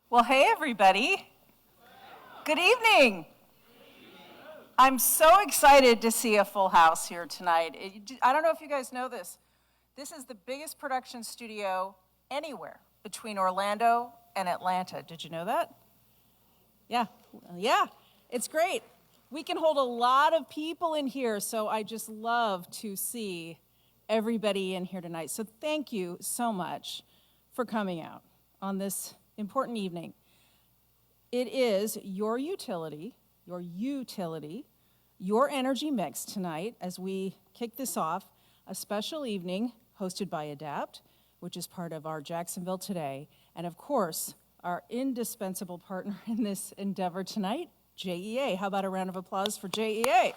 Well, hey, everybody. Good evening. I'm so excited to see a full house here tonight. I don't know if you guys know this. This is the biggest production studio anywhere between Orlando and Atlanta. Did you know that? Yeah, it's great. We can hold a lot of people in here, so I just love to see everybody in here tonight. So thank you so much for coming out on this important evening. It is your utility, your energy mix tonight as we kick this off, a special evening hosted by ADAPT, which is part of our Jacksonville Today, and of course, our indispensable partner in this endeavor tonight, JEA. How about a round of applause for JEA?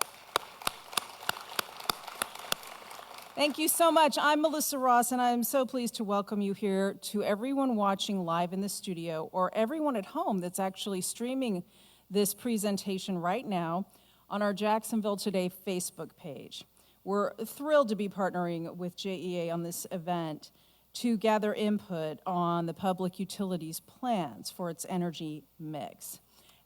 Thank you so much. I'm Melissa Ross, and I'm so pleased to welcome you here, to everyone watching live in the studio or everyone at home that's actually streaming this presentation right now on our Jacksonville Today Facebook page. We're thrilled to be partnering with JEA on this event to gather input on the public utilities plans for its energy mix.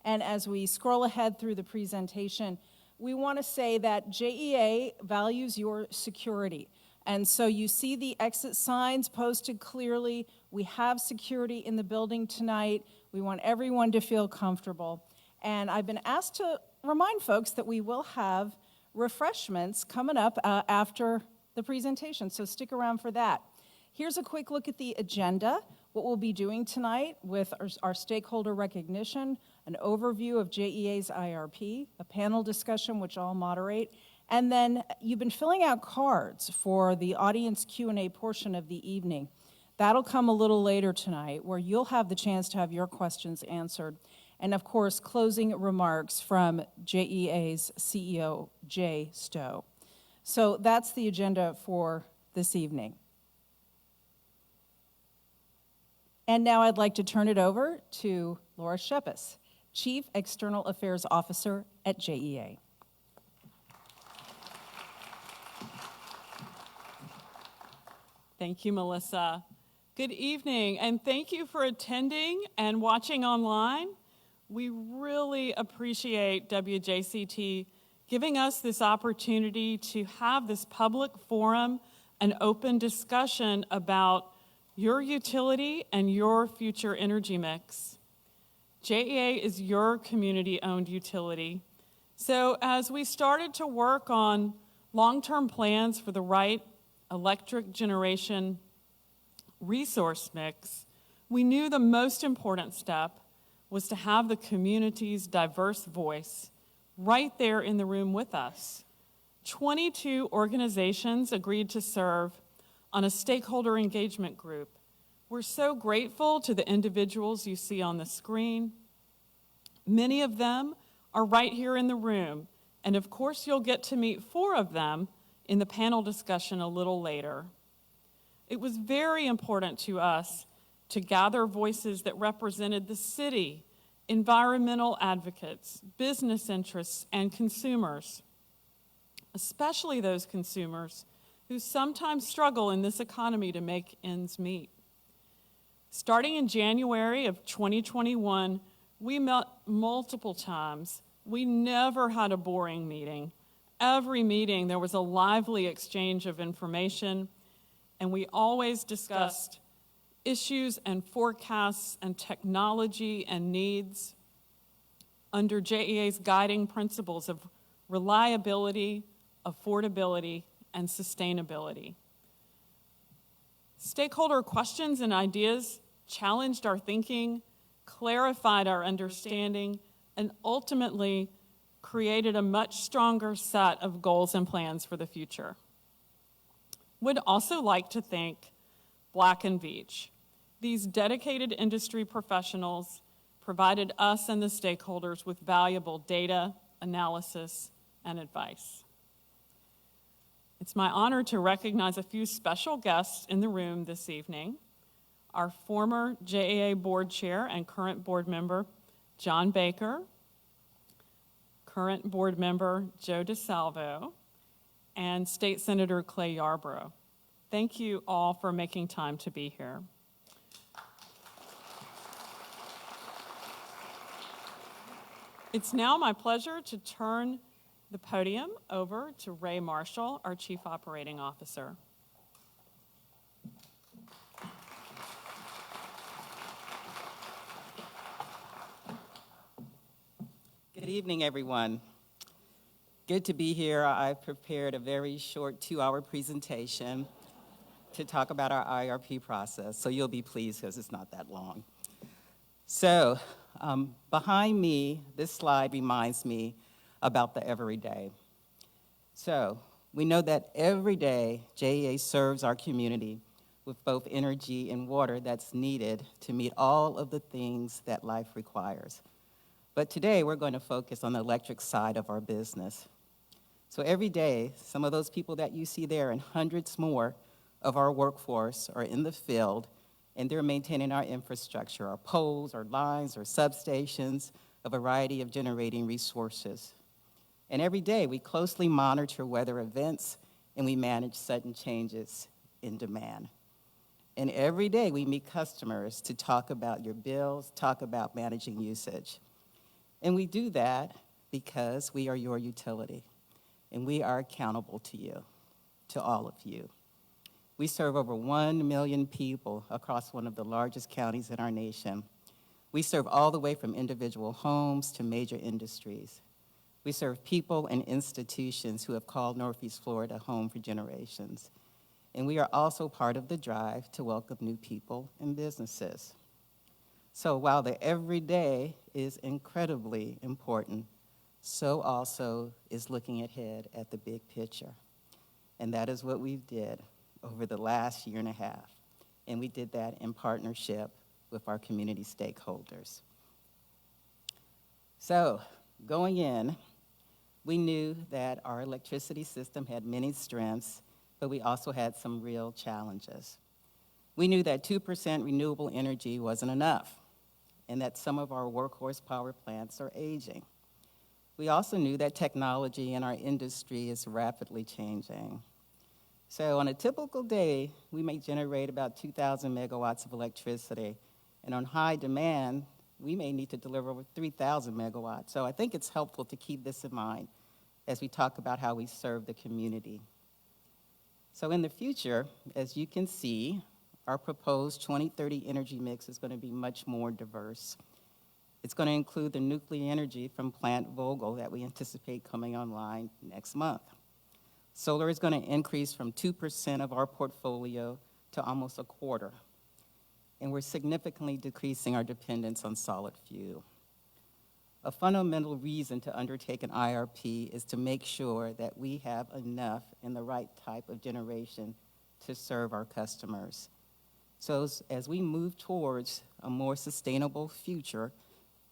And as we scroll ahead through the presentation, we want to say that JEA values your security. And so you see the exit signs posted clearly. We have security in the building tonight. We want everyone to feel comfortable. And I've been asked to remind folks that we will have refreshments coming up after the presentation, so stick around for that. Here's a quick look at the agenda, what we'll be doing tonight with our stakeholder recognition, an overview of JEA's IRP, a panel discussion which I'll moderate, and then you've been filling out cards for the audience Q&A portion of the evening. That'll come a little later tonight, where you'll have the chance to have your questions answered. And of course, closing remarks from JEA's CEO, Jay Stowe. So that's the agenda for this evening. And now I'd like to turn it over to Laura Shepis, Chief External Affairs Officer at JEA. Thank you, Melissa. Good evening, and thank you for attending and watching online. We really appreciate WJCT giving us this opportunity to have this public forum, an open discussion about your utility and your future energy mix. JEA is your community-owned utility. So as we started to work on long-term plans for the right electric generation resource mix, we knew the most important step was to have the community's diverse voice right there in the room with us. 22 organizations agreed to serve on a stakeholder engagement group. We're so grateful to the individuals you see on the screen. Many of them are right here in the room, and of course you'll get to meet 4 of them in the panel discussion a little later. It was very important to us to gather voices that represented the city, environmental advocates, business interests, and consumers, especially those consumers who sometimes struggle in this economy to make ends meet. Starting in January of 2021, we met multiple times. We never had a boring meeting. Every meeting, there was a lively exchange of information, and we always discussed issues and forecasts and technology and needs under JEA's guiding principles of reliability, affordability, and sustainability. Stakeholder questions and ideas challenged our thinking, clarified our understanding, and ultimately created a much stronger set of goals and plans for the future. Would also like to thank Black & Veatch. These dedicated industry professionals provided us and the stakeholders with valuable data, analysis, and advice. It's my honor to recognize a few special guests in the room this evening. Our former JEA board chair and current board member, John Baker, current board member, Joe DeSalvo, and State Senator Clay Yarborough. Thank you all for making time to be here. It's now my pleasure to turn the podium over to Ray Marshall, our Chief Operating Officer. Good evening, everyone. Good to be here. I've prepared a very short 2-hour presentation to talk about our IRP process, so you'll be pleased because it's not that long. So, behind me, this slide reminds me about the everyday. So, we know that every day, JEA serves our community with both energy and water that's needed to meet all of the things that life requires. But today, we're going to focus on the electric side of our business. So every day, some of those people that you see there and hundreds more of our workforce are in the field, and they're maintaining our infrastructure, our poles, our lines, our substations, a variety of generating resources. And every day, we closely monitor weather events, and we manage sudden changes in demand. And every day, we meet customers to talk about your bills, talk about managing usage. And we do that because we are your utility, and we are accountable to you, to all of you. We serve over 1 million people across one of the largest counties in our nation. We serve all the way from individual homes to major industries. We serve people and institutions who have called Northeast Florida home for generations. And we are also part of the drive to welcome new people and businesses. So while the everyday is incredibly important, so also is looking ahead at the big picture. And that is what we did over the last year and a half. And we did that in partnership with our community stakeholders. So going in, we knew that our electricity system had many strengths, but we also had some real challenges. We knew that 2% renewable energy wasn't enough, and that some of our workhorse power plants are aging. We also knew that technology in our industry is rapidly changing. So on a typical day, we may generate about 2,000 megawatts of electricity, and on high demand, we may need to deliver over 3,000 megawatts. So I think it's helpful to keep this in mind as we talk about how we serve the community. So in the future, as you can see, our proposed 2030 energy mix is going to be much more diverse. It's going to include the nuclear energy from Plant Vogtle that we anticipate coming online next month. Solar is going to increase from 2% of our portfolio to almost a quarter. And we're significantly decreasing our dependence on solid fuel. A fundamental reason to undertake an IRP is to make sure that we have enough and the right type of generation to serve our customers. So as we move towards a more sustainable future,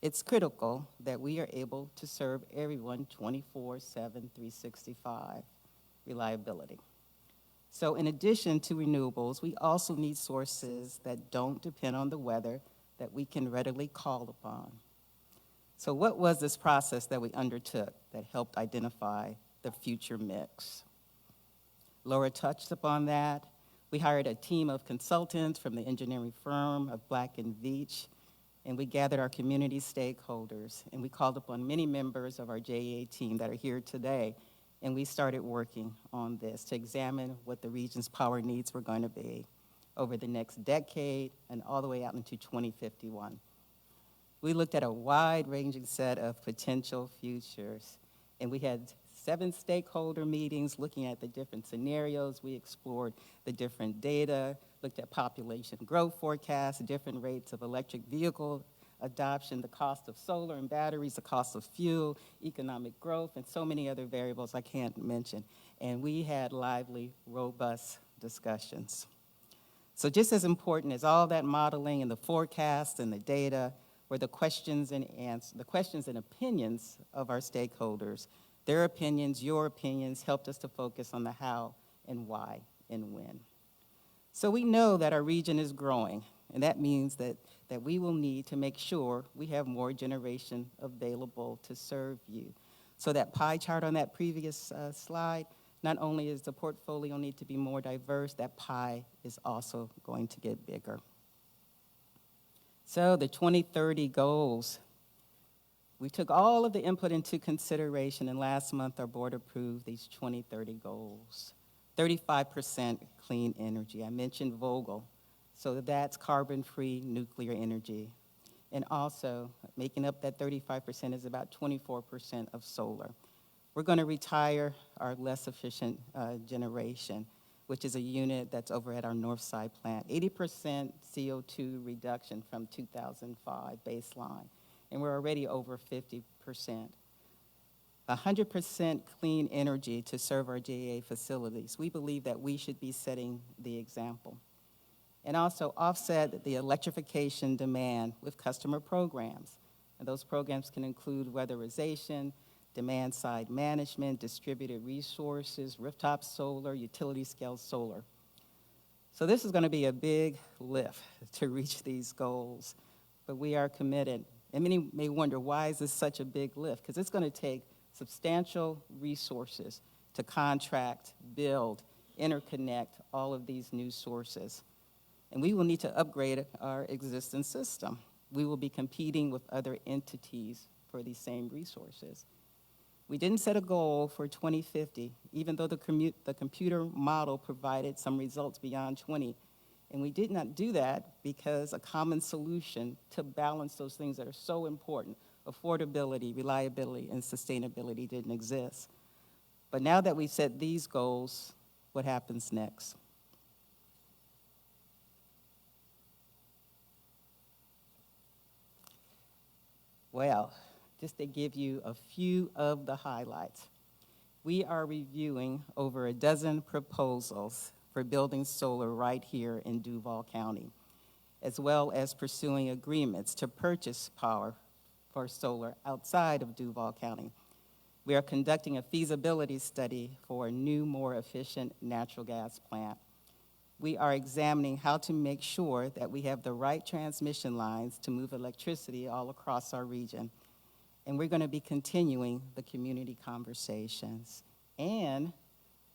it's critical that we are able to serve everyone 24/7, 365, reliability. So in addition to renewables, we also need sources that don't depend on the weather that we can readily call upon. So what was this process that we undertook that helped identify the future mix? Laura touched upon that. We hired a team of consultants from the engineering firm of Black & Veatch, and we gathered our community stakeholders, and we called upon many members of our JEA team that are here today, and we started working on this to examine what the region's power needs were going to be over the next decade and all the way out into 2051. We looked at a wide-ranging set of potential futures, and we had 7 stakeholder meetings looking at the different scenarios. We explored the different data, looked at population growth forecasts, different rates of electric vehicle adoption, the cost of solar and batteries, the cost of fuel, economic growth, and so many other variables I can't mention. And we had lively, robust discussions. So just as important as all that modeling and the forecasts and the data were the questions and opinions of our stakeholders. Their opinions, your opinions, helped us to focus on the how and why and when. So we know that our region is growing, and that means that we will need to make sure we have more generation available to serve you. So that pie chart on that previous slide, not only is the portfolio need to be more diverse, that pie is also going to get bigger. So the 2030 goals. We took all of the input into consideration, and last month our board approved these 2030 goals. 35% clean energy. I mentioned Vogel, so that's carbon-free nuclear energy. And also, making up that 35% is about 24% of solar. We're going to retire our less efficient generation, which is a unit that's over at our Northside plant. 80% CO2 reduction from 2005 baseline, and we're already over 50%. 100% clean energy to serve our JA facilities. We believe that we should be setting the example. And also offset the electrification demand with customer programs. And those programs can include weatherization, demand-side management, distributed resources, rooftop solar, utility-scale solar. So this is going to be a big lift to reach these goals, but we are committed. And many may wonder, why is this such a big lift? Because it's going to take substantial resources to contract, build, interconnect all of these new sources. And we will need to upgrade our existing system. We will be competing with other entities for these same resources. We didn't set a goal for 2050, even though the computer model provided some results beyond 20. And we did not do that because a common solution to balance those things that are so important, affordability, reliability, and sustainability, didn't exist. But now that we've set these goals, what happens next? Well, just to give you a few of the highlights, we are reviewing over a dozen proposals for building solar right here in Duval County, as well as pursuing agreements to purchase power for solar outside of Duval County. We are conducting a feasibility study for a new, more efficient natural gas plant. We are examining how to make sure that we have the right transmission lines to move electricity all across our region. And we're going to be continuing the community conversations. And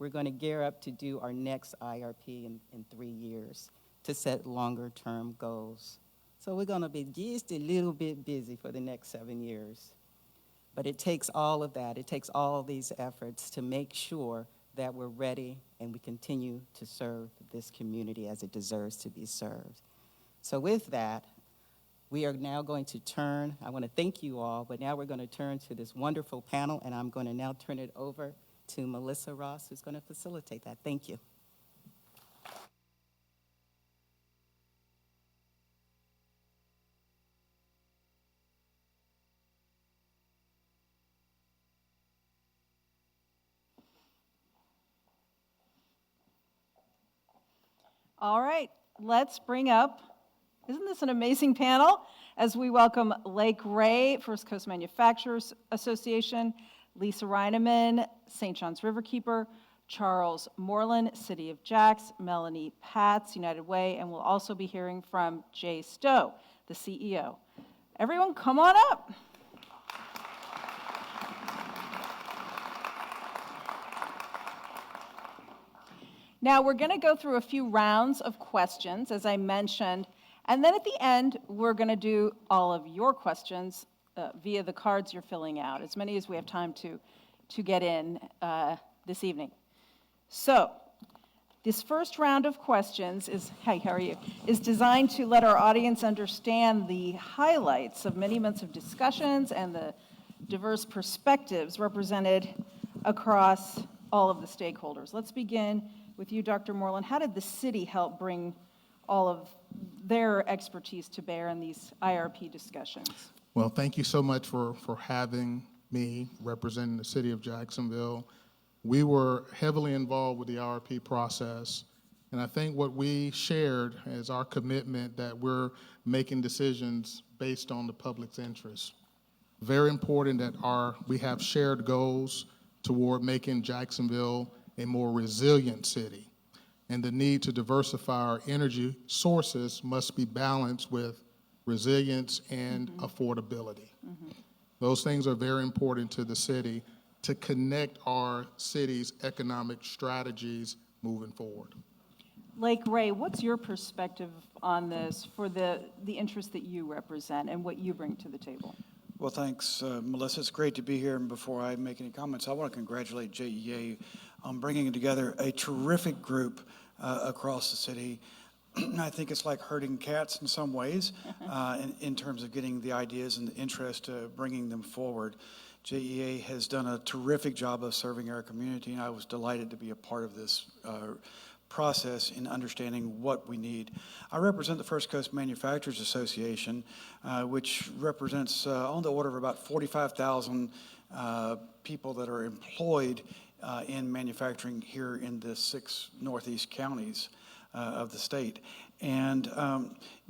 we're going to gear up to do our next IRP in 3 years to set longer-term goals. So we're going to be just a little bit busy for the next 7 years. But it takes all of that. It takes all of these efforts to make sure that we're ready and we continue to serve this community as it deserves to be served. So with that, we are now going to turn, I want to thank you all, but now we're going to turn to this wonderful panel, and I'm going to now turn it over to Melissa Ross, who's going to facilitate that. Thank you. All right, let's bring up, isn't this an amazing panel? As we welcome Lake Ray, First Coast Manufacturers Association, Lisa Rinaman, St. John's Riverkeeper, Charles Moreland, City of Jax, Melanie Patz, United Way, and we'll also be hearing from Jay Stowe, the CEO. Everyone, come on up. Now, we're going to go through a few rounds of questions, as I mentioned, and then at the end, we're going to do all of your questions via the cards you're filling out, as many as we have time to get in this evening. So, this first round of questions is, hi, how are you? Is designed to let our audience understand the highlights of many months of discussions and the diverse perspectives represented across all of the stakeholders. Let's begin with you, Dr. Moreland. How did the city help bring all of their expertise to bear in these IRP discussions? Well, thank you so much for having me representing the city of Jacksonville. We were heavily involved with the IRP process, and I think what we shared is our commitment that we're making decisions based on the public's interest. Very important that we have shared goals toward making Jacksonville a more resilient city, and the need to diversify our energy sources must be balanced with resilience and affordability. Those things are very important to the city to connect our city's economic strategies moving forward. Lake Ray, what's your perspective on this for the interest that you represent and what you bring to the table? Well, thanks, Melissa. It's great to be here. And before I make any comments, I want to congratulate JEA on bringing together a terrific group across the city. I think it's like herding cats in some ways in terms of getting the ideas and the interest, bringing them forward. JEA has done a terrific job of serving our community, and I was delighted to be a part of this process in understanding what we need. I represent the First Coast Manufacturers Association, which represents on the order of about 45,000 people that are employed in manufacturing here in the 6 Northeast counties of the state. And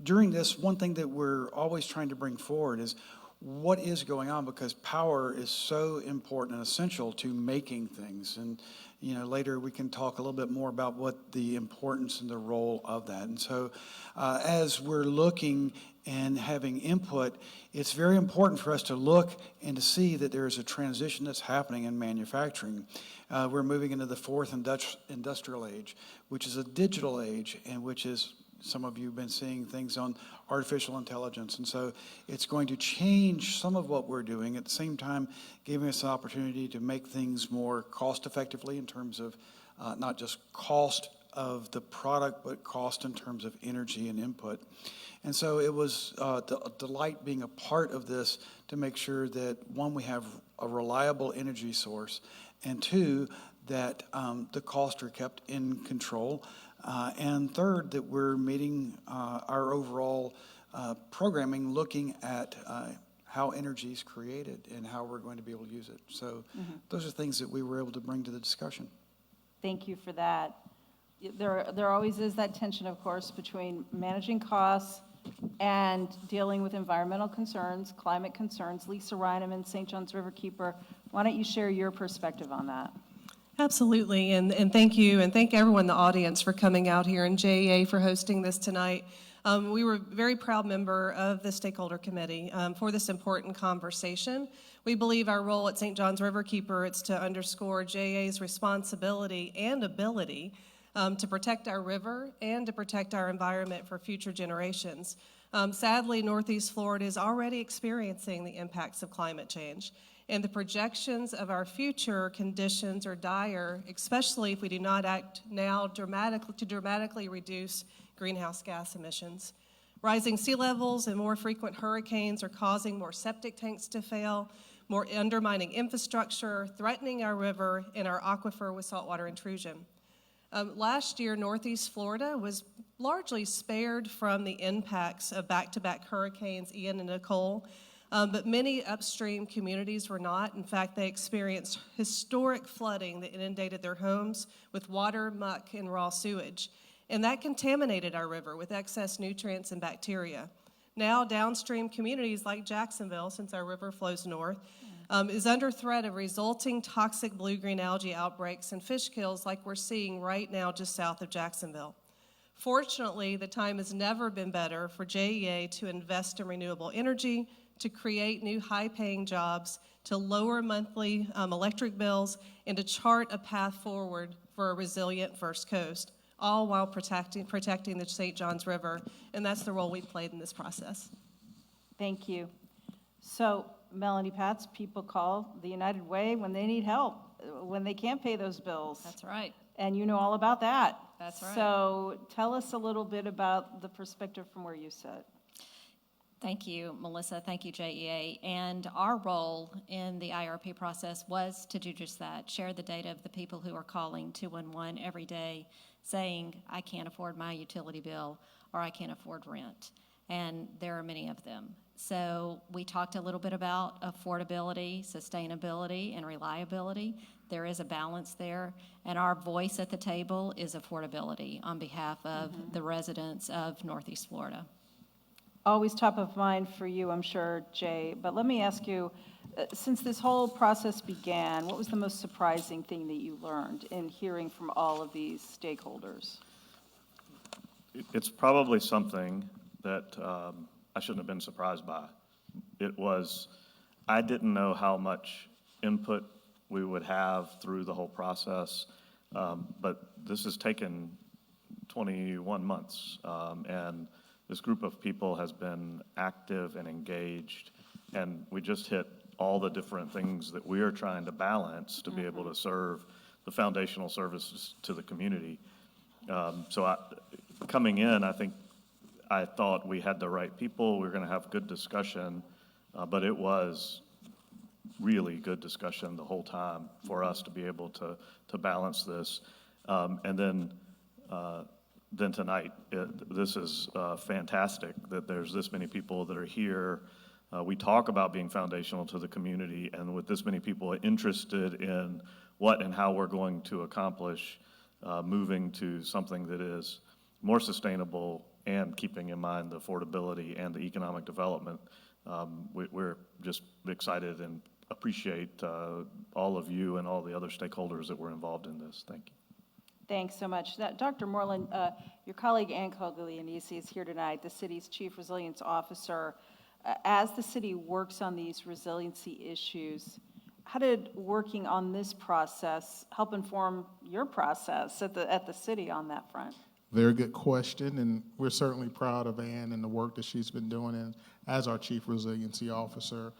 during this, one thing that we're always trying to bring forward is what is going on, because power is so important and essential to making things. And later we can talk a little bit more about what the importance and the role of that. And so as we're looking and having input, it's very important for us to look and to see that there is a transition that's happening in manufacturing. We're moving into the 4th industrial age, which is a digital age, and which is, some of you have been seeing things on artificial intelligence. And so it's going to change some of what we're doing, at the same time giving us an opportunity to make things more cost effectively in terms of not just cost of the product, but cost in terms of energy and input. And so it was a delight being a part of this to make sure that, one, we have a reliable energy source, and two, that the costs are kept in control. And third, that we're meeting our overall programming, looking at how energy is created and how we're going to be able to use it. So those are things that we were able to bring to the discussion. Thank you for that. There always is that tension, of course, between managing costs and dealing with environmental concerns, climate concerns. Lisa Rinaman, St. John's River Keeper, why don't you share your perspective on that? Absolutely, and thank you, and thank everyone in the audience for coming out here, and JEA for hosting this tonight. We were a very proud member of the Stakeholder Committee for this important conversation. We believe our role at St. John's River Keeper is to underscore JEA's responsibility and ability to protect our river and to protect our environment for future generations. Sadly, Northeast Florida is already experiencing the impacts of climate change, and the projections of our future conditions are dire, especially if we do not act now to dramatically reduce greenhouse gas emissions. Rising sea levels and more frequent hurricanes are causing more septic tanks to fail, more undermining infrastructure, threatening our river and our aquifer with saltwater intrusion. Last year, Northeast Florida was largely spared from the impacts of back-to-back hurricanes Ian and Nicole, but many upstream communities were not. In fact, they experienced historic flooding that inundated their homes with water, muck, and raw sewage. And that contaminated our river with excess nutrients and bacteria. Now, downstream communities like Jacksonville, since our river flows north, is under threat of resulting toxic blue-green algae outbreaks and fish kills like we're seeing right now just south of Jacksonville. Fortunately, the time has never been better for JEA to invest in renewable energy, to create new high-paying jobs, to lower monthly electric bills, and to chart a path forward for a resilient First Coast, all while protecting the St. Johns River, and that's the role we've played in this process. Thank you. So, Melanie Patz, people call the United Way when they need help, when they can't pay those bills. That's right. And you know all about that. That's right. So tell us a little bit about the perspective from where you sit. Thank you, Melissa. Thank you, JEA. And our role in the IRP process was to do just that, share the data of the people who are calling 211 every day saying, I can't afford my utility bill or I can't afford rent. And there are many of them. So we talked a little bit about affordability, sustainability, and reliability. There is a balance there, and our voice at the table is affordability on behalf of the residents of Northeast Florida. Always top of mind for you, I'm sure, Jay. But let me ask you, since this whole process began, what was the most surprising thing that you learned in hearing from all of these stakeholders? It's probably something that I shouldn't have been surprised by. It was, I didn't know how much input we would have through the whole process, but this has taken 21 months, and this group of people has been active and engaged And we just hit all the different things that we are trying to balance to be able to serve the foundational services to the community. Coming in, I thought we had the right people, we were gonna have good discussion, but it was really good discussion the whole time for us to be able to balance this. And then tonight, this is fantastic that there's this many people that are here. We talk about being foundational to the community, and with this many people interested in what and how we're going to accomplish moving to something that is more sustainable and keeping in mind the affordability and the economic development. We're just excited and appreciate all of you and all the other stakeholders that were involved in this. Thank you. Thanks so much. Dr. Moreland, your colleague Ann Coglianese is here tonight, the city's Chief Resilience Officer. As the city works on these resiliency issues, how did working on this process help inform your process at the city on that front? Very good question, and we're certainly proud of Ann and the work that she's been doing as our Chief Resiliency Officer.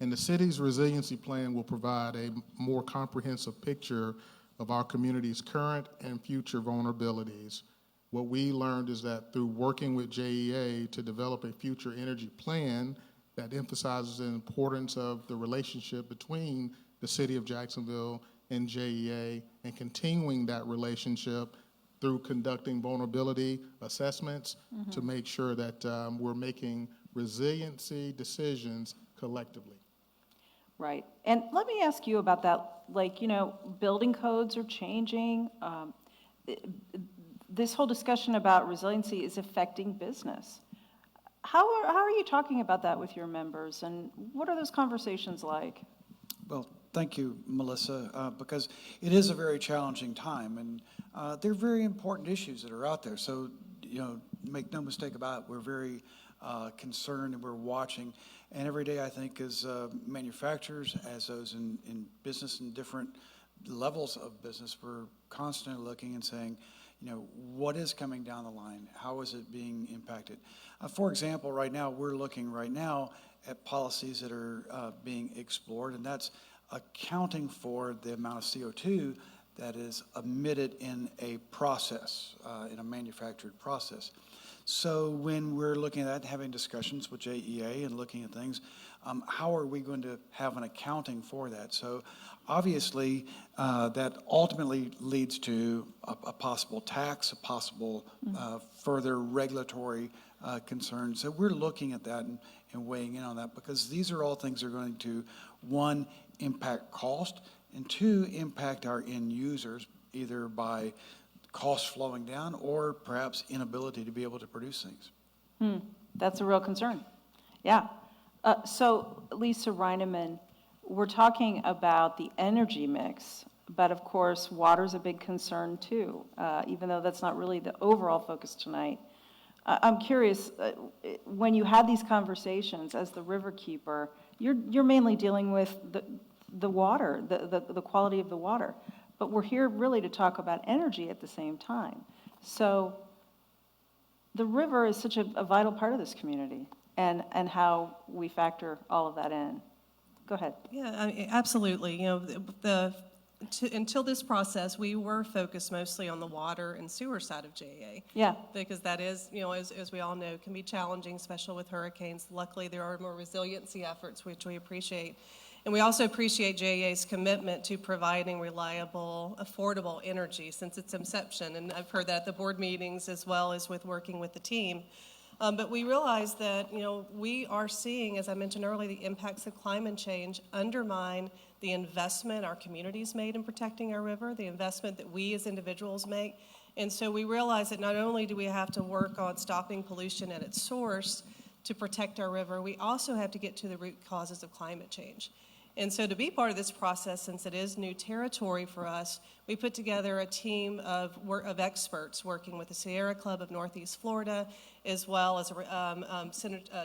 And the city's resiliency plan will provide a more comprehensive picture of our community's current and future vulnerabilities. What we learned is that through working with JEA to develop a future energy plan that emphasizes the importance of the relationship between the city of Jacksonville and JEA and continuing that relationship through conducting vulnerability assessments to make sure that we're making resiliency decisions collectively. Right. And let me ask you about that. Like, building codes are changing. This whole discussion about resiliency is affecting business. How are you talking about that with your members, and what are those conversations like? Well, thank you, Melissa, because it is a very challenging time, and they're very important issues that are out there. So, make no mistake about it, we're very concerned and we're watching. And every day, I think, as manufacturers, as those in business and different levels of business, we're constantly looking and saying, what is coming down the line? How is it being impacted? For example, right now, we're looking at policies that are being explored, and that's accounting for the amount of CO2 that is emitted in a process, in a manufactured process. So when we're looking at that, having discussions with JEA and looking at things, how are we going to have an accounting for that? So obviously, that ultimately leads to a possible tax, a possible further regulatory concerns. So we're looking at that and weighing in on that, because these are all things that are going to, one, impact cost, and two, impact our end users, either by costs flowing down or perhaps inability to be able to produce things. That's a real concern. Yeah. So, Lisa Rinaman, we're talking about the energy mix, but of course, water's a big concern too, even though that's not really the overall focus tonight. I'm curious, when you had these conversations as the river keeper, you're mainly dealing with the water, the quality of the water. But we're here really to talk about energy at the same time. So the river is such a vital part of this community, and how we factor all of that in. Go ahead. Yeah, absolutely. Until this process, we were focused mostly on the water and sewer side of JEA. Yeah. Because that is, as we all know, can be challenging, especially with hurricanes. Luckily, there are more resiliency efforts, which we appreciate. And we also appreciate JEA's commitment to providing reliable, affordable energy since its inception. And I've heard that at the board meetings as well as with working with the team. But we realize that, we are seeing, as I mentioned earlier, the impacts of climate change undermine the investment our communities made in protecting our river, the investment that we as individuals make. And so we realize that not only do we have to work on stopping pollution at its source to protect our river, we also have to get to the root causes of climate change. And so to be part of this process, since it is new territory for us, we put together a team of experts working with the Sierra Club of Northeast Florida, as well as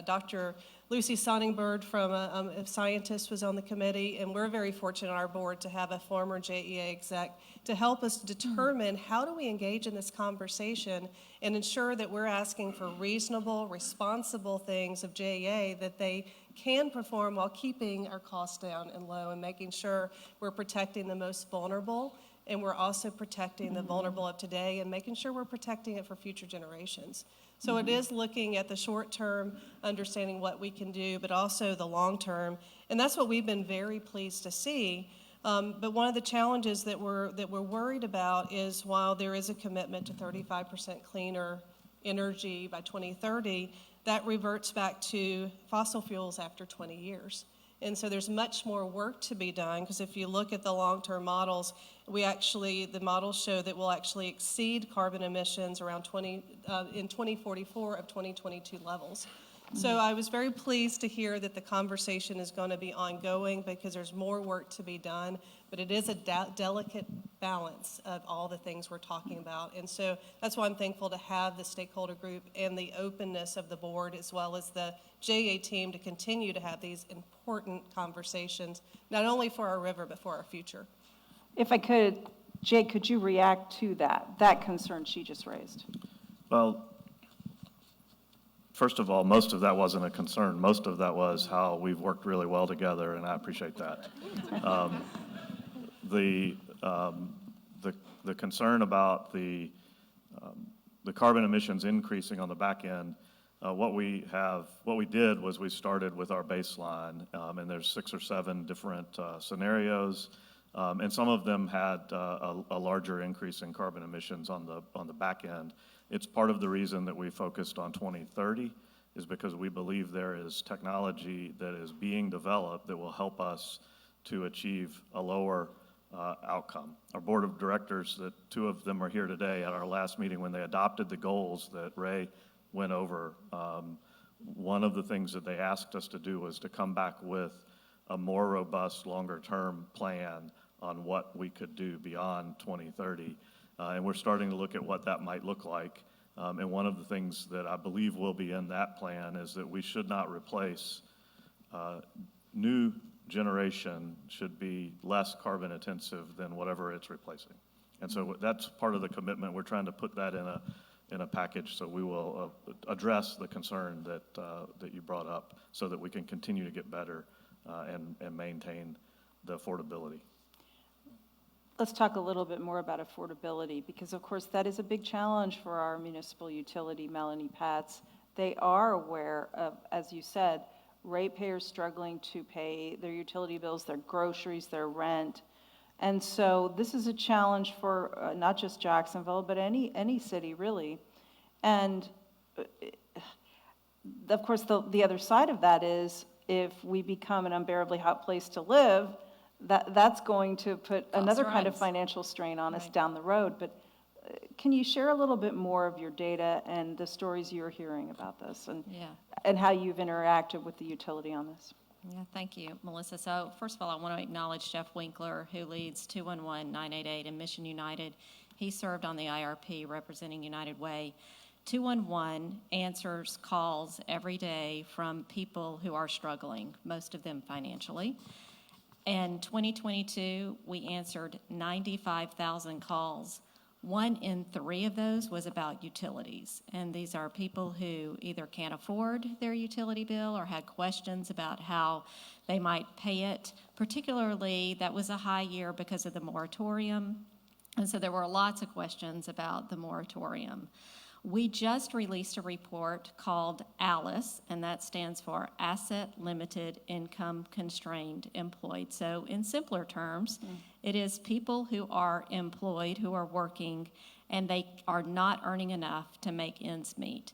Dr. Lucy Sonningbird from a scientist was on the committee, and we're very fortunate on our board to have a former JEA exec to help us determine how do we engage in this conversation and ensure that we're asking for reasonable, responsible things of JEA that they can perform while keeping our costs down and low and making sure we're protecting the most vulnerable, and we're also protecting the vulnerable of today and making sure we're protecting it for future generations. So it is looking at the short term, understanding what we can do, but also the long term. And that's what we've been very pleased to see. But one of the challenges that we're worried about is while there is a commitment to 35% cleaner energy by 2030, that reverts back to fossil fuels after 20 years. And so there's much more work to be done, because if you look at the long-term models, the models show that we'll actually exceed carbon emissions around in 2044 of 2022 levels. So I was very pleased to hear that the conversation is going to be ongoing, because there's more work to be done, but it is a delicate balance of all the things we're talking about. And so that's why I'm thankful to have the stakeholder group and the openness of the board, as well as the JA team, to continue to have these important conversations, not only for our river, but for our future. If I could, Jake, could you react to that concern she just raised? Well, first of all, most of that wasn't a concern. Most of that was how we've worked really well together, and I appreciate that. The concern about the carbon emissions increasing on the back end, what we did was we started with our baseline, and there's 6 or 7 different scenarios, and some of them had a larger increase in carbon emissions on the back end. It's part of the reason that we focused on 2030, is because we believe there is technology that is being developed that will help us to achieve a lower outcome. Our board of directors, that 2 of them are here today, at our last meeting when they adopted the goals that Ray went over, one of the things that they asked us to do was to come back with a more robust, longer-term plan on what we could do beyond 2030. And we're starting to look at what that might look like. And one of the things that I believe will be in that plan is that we should not replace new generation should be less carbon intensive than whatever it's replacing. And so that's part of the commitment. We're trying to put that in a package, so we will address the concern that you brought up, so that we can continue to get better and maintain the affordability. Let's talk a little bit more about affordability, because of course that is a big challenge for our municipal utility, Melanie Patz. They are aware of, as you said, ratepayers struggling to pay their utility bills, their groceries, their rent. And so this is a challenge for not just Jacksonville, but any city really. And of course the other side of that is, if we become an unbearably hot place to live, that's going to put another kind of financial strain on us down the road. But can you share a little bit more of your data and the stories you're hearing about this, and how you've interacted with the utility on this? Yeah, thank you, Melissa. So first of all, I want to acknowledge Jeff Winkler, who leads 211-988 and Mission United. He served on the IRP representing United Way. 211 answers calls every day from people who are struggling, most of them financially. In 2022, we answered 95,000 calls. 1 in 3 of those was about utilities. And these are people who either can't afford their utility bill or had questions about how they might pay it. Particularly, that was a high year because of the moratorium. And so there were lots of questions about the moratorium. We just released a report called ALICE, and that stands for Asset Limited Income Constrained Employed. So in simpler terms, it is people who are employed, who are working, and they are not earning enough to make ends meet.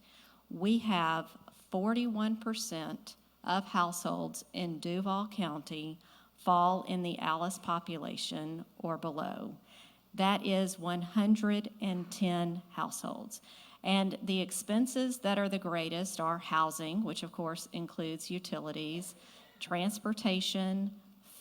We have 41% of households in Duval County fall in the ALICE population or below. That is 110 households. And the expenses that are the greatest are housing, which of course includes utilities, transportation,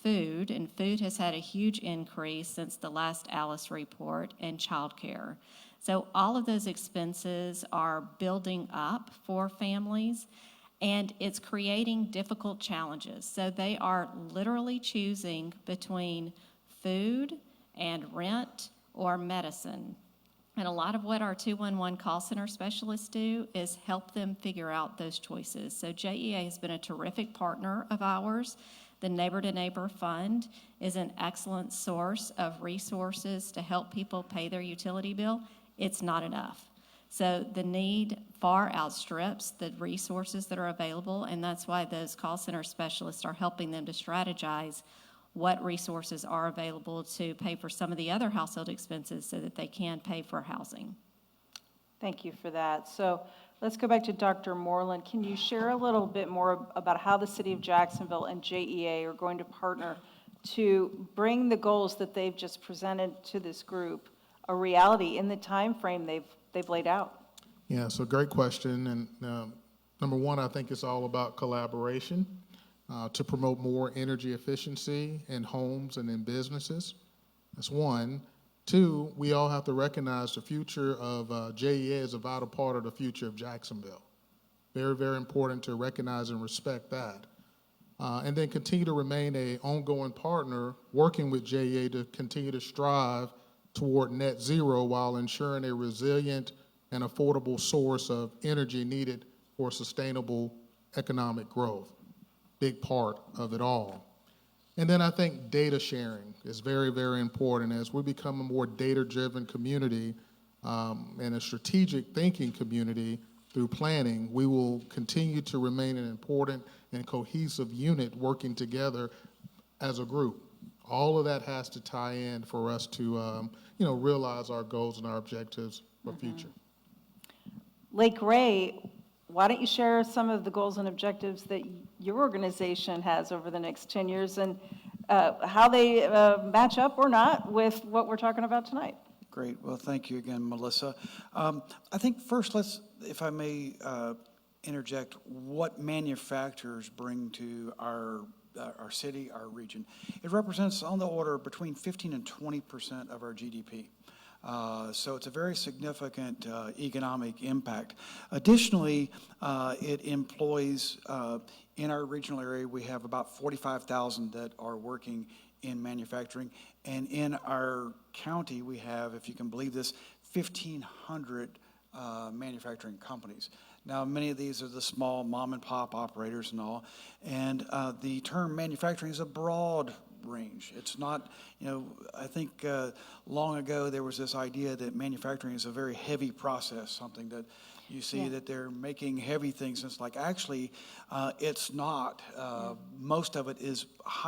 food, and food has had a huge increase since the last ALICE report, and childcare. So all of those expenses are building up for families, and it's creating difficult challenges. So they are literally choosing between food and rent or medicine. And a lot of what our 211 call center specialists do is help them figure out those choices. So JEA has been a terrific partner of ours. The Neighbor to Neighbor Fund is an excellent source of resources to help people pay their utility bill. It's not enough. So the need far outstrips the resources that are available, and that's why those call center specialists are helping them to strategize what resources are available to pay for some of the other household expenses so that they can pay for housing. Thank you for that. So let's go back to Dr. Moreland. Can you share a little bit more about how the City of Jacksonville and JEA are going to partner to bring the goals that they've just presented to this group a reality in the time frame they've laid out? Yeah, so great question. And number one, I think it's all about collaboration to promote more energy efficiency in homes and in businesses. That's one. Two, we all have to recognize the future of JEA is a vital part of the future of Jacksonville. Very, very important to recognize and respect that. And then continue to remain an ongoing partner working with JEA to continue to strive toward net zero while ensuring a resilient and affordable source of energy needed for sustainable economic growth. Big part of it all. And then I think data sharing is very, very important. As we become a more data-driven community and a strategic thinking community through planning, we will continue to remain an important and cohesive unit working together as a group. All of that has to tie in for us to realize our goals and our objectives for future. Lake Ray, why don't you share some of the goals and objectives that your organization has over the next 10 years and how they match up or not with what we're talking about tonight? Great. Well, thank you again, Melissa. I think first, if I may interject, what manufacturers bring to our city, our region. It represents on the order between 15 and 20% of our GDP. So it's a very significant economic impact. Additionally, it employs, in our regional area, we have about 45,000 that are working in manufacturing. And in our county, we have, if you can believe this, 1,500 manufacturing companies. Now, many of these are the small mom and pop operators and all. And the term manufacturing is a broad range. It's not, I think long ago there was this idea that manufacturing is a very heavy process, something that you see that they're making heavy things. It's like, actually, it's not. Most of it is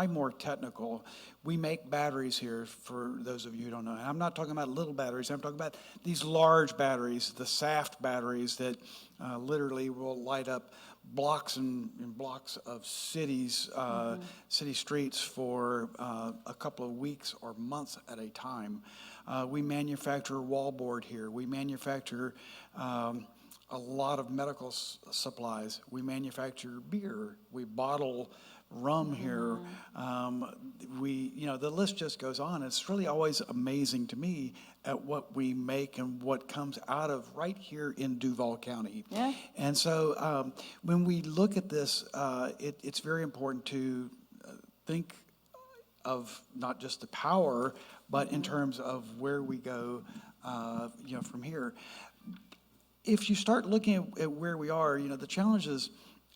more technical. We make batteries here, for those of you who don't know. And I'm not talking about little batteries. I'm talking about these large batteries, the SAFT batteries that literally will light up blocks and blocks of cities, city streets for a couple of weeks or months at a time. We manufacture wallboard here. We manufacture a lot of medical supplies. We manufacture beer. We bottle rum here. The list just goes on. It's really always amazing to me at what we make and what comes out of right here in Duval County. Yeah. And so when we look at this, it's very important to think of not just the power, but in terms of where we go, from here. If you start looking at where we are, the challenges,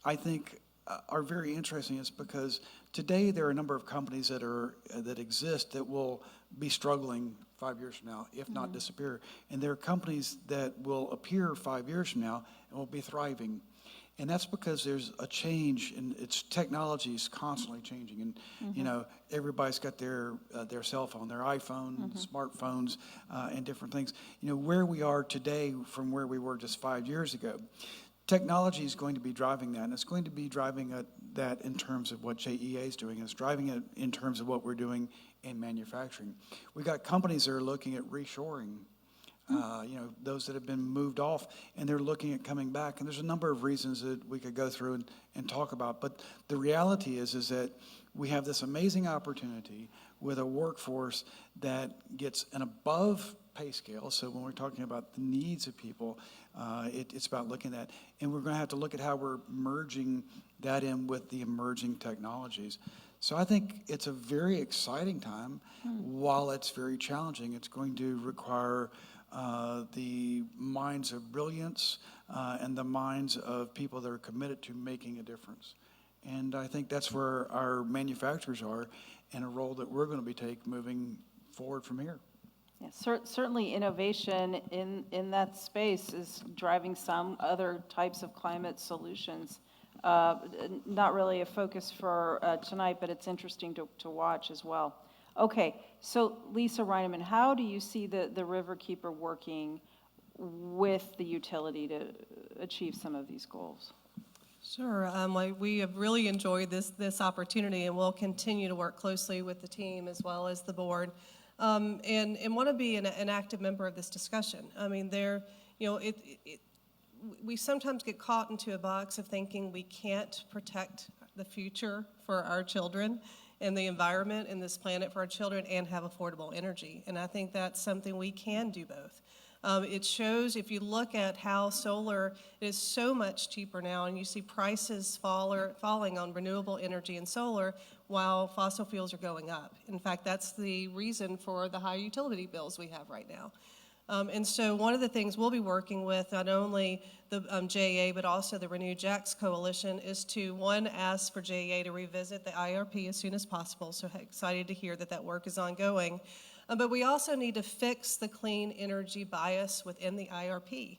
I think, are very interesting. It's because today there are a number of companies that exist that will be struggling 5 years from now, if not disappear. And there are companies that will appear 5 years from now and will be thriving. And that's because there's a change, and technology is constantly changing. And everybody's got their cell phone, their iPhone, smartphones, and different things. Where we are today from where we were just 5 years ago. Technology is going to be driving that, and it's going to be driving that in terms of what JEA is doing. It's driving it in terms of what we're doing in manufacturing. We've got companies that are looking at reshoring, those that have been moved off, and they're looking at coming back. And there's a number of reasons that we could go through and talk about. But the reality is that we have this amazing opportunity with a workforce that gets an above pay scale. So when we're talking about the needs of people, it's about looking at, and we're going to have to look at how we're merging that in with the emerging technologies. So I think it's a very exciting time. While it's very challenging, it's going to require the minds of brilliance, and the minds of people that are committed to making a difference. And I think that's where our manufacturers are, and a role that we're going to be moving forward from here. Yeah, certainly innovation in that space is driving some other types of climate solutions. Not really a focus for tonight, but it's interesting to watch as well. Okay, so Lisa Rinaman, how do you see the Riverkeeper working with the utility to achieve some of these goals? Sure. We have really enjoyed this opportunity, and we'll continue to work closely with the team as well as the board, and want to be an active member of this discussion. I mean, we sometimes get caught into a box of thinking we can't protect the future for our children and the environment and this planet for our children and have affordable energy. And I think that's something we can do both. It shows, if you look at how solar is so much cheaper now, and you see prices falling on renewable energy and solar while fossil fuels are going up. In fact, that's the reason for the high utility bills we have right now. And so one of the things we'll be working with, not only the JEA, but also the Renew Jacks Coalition, is to, one, ask for JEA to revisit the IRP as soon as possible. So excited to hear that work is ongoing. But we also need to fix the clean energy bias within the IRP.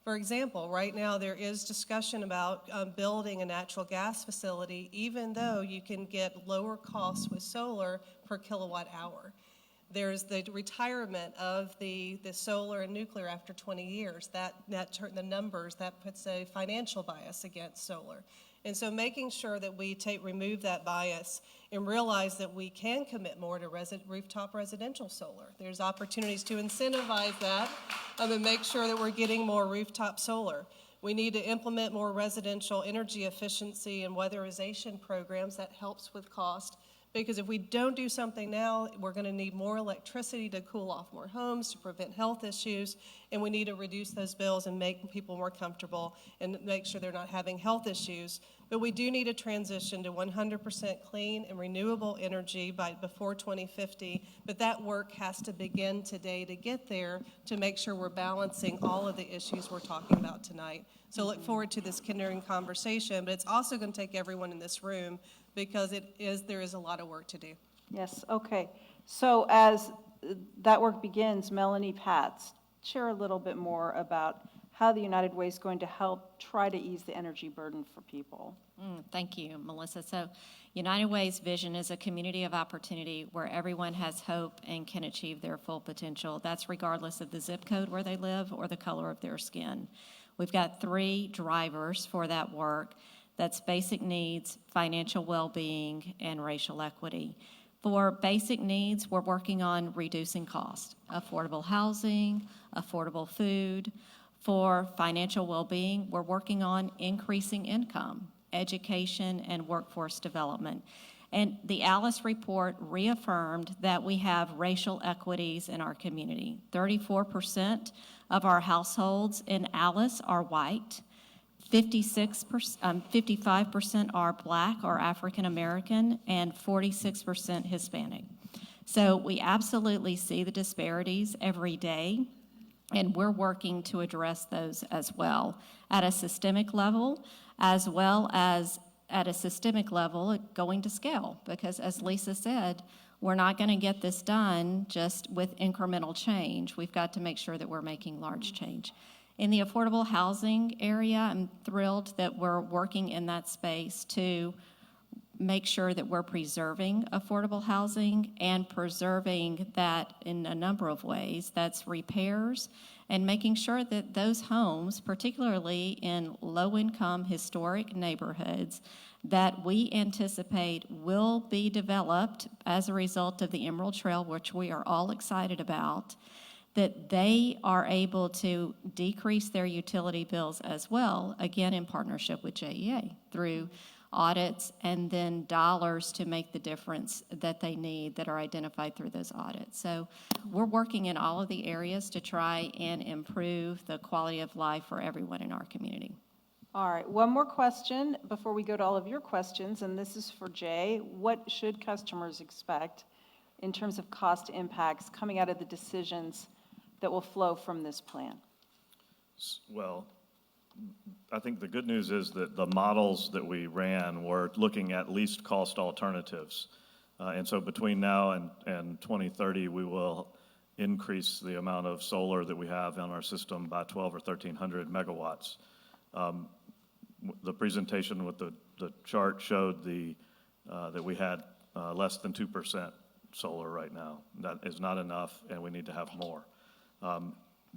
For example, right now there is discussion about building a natural gas facility, even though you can get lower costs with solar per kilowatt hour. There's the retirement of the solar and nuclear after 20 years. The numbers, that puts a financial bias against solar. And so making sure that we remove that bias and realize that we can commit more to rooftop residential solar. There's opportunities to incentivize that and make sure that we're getting more rooftop solar. We need to implement more residential energy efficiency and weatherization programs that helps with cost. Because if we don't do something now, we're going to need more electricity to cool off more homes, to prevent health issues, and we need to reduce those bills and make people more comfortable and make sure they're not having health issues. But we do need a transition to 100% clean and renewable energy before 2050, but that work has to begin today to get there, to make sure we're balancing all of the issues we're talking about tonight. So look forward to this continuing conversation, but it's also going to take everyone in this room, because there is a lot of work to do. Yes, okay. So as that work begins, Melanie Patz, share a little bit more about how the United Way is going to help try to ease the energy burden for people. Thank you, Melissa. So United Way's vision is a community of opportunity where everyone has hope and can achieve their full potential. That's regardless of the zip code where they live or the color of their skin. We've got 3 drivers for that work. That's basic needs, financial well-being, and racial equity. For basic needs, we're working on reducing cost, affordable housing, affordable food. For financial well-being, we're working on increasing income, education, and workforce development. And the Alice report reaffirmed that we have racial equities in our community. 34% of our households in Alice are white. 55% are Black or African American, and 46% Hispanic. So we absolutely see the disparities every day, and we're working to address those as well at a systemic level, as well as at a systemic level going to scale. Because as Lisa said, we're not going to get this done just with incremental change. We've got to make sure that we're making large change. In the affordable housing area, I'm thrilled that we're working in that space to make sure that we're preserving affordable housing and preserving that in a number of ways. That's repairs and making sure that those homes, particularly in low-income historic neighborhoods, that we anticipate will be developed as a result of the Emerald Trail, which we are all excited about, that they are able to decrease their utility bills as well, again in partnership with JEA, through audits and then dollars to make the difference that they need that are identified through those audits. So we're working in all of the areas to try and improve the quality of life for everyone in our community. All right, one more question before we go to all of your questions, and this is for Jay. What should customers expect in terms of cost impacts coming out of the decisions that will flow from this plan? Well, I think the good news is that the models that we ran were looking at least cost alternatives. And so between now and 2030, we will increase the amount of solar that we have on our system by 1,200 or 1,300 megawatts. The presentation with the chart showed that we had less than 2% solar right now. That is not enough, and we need to have more.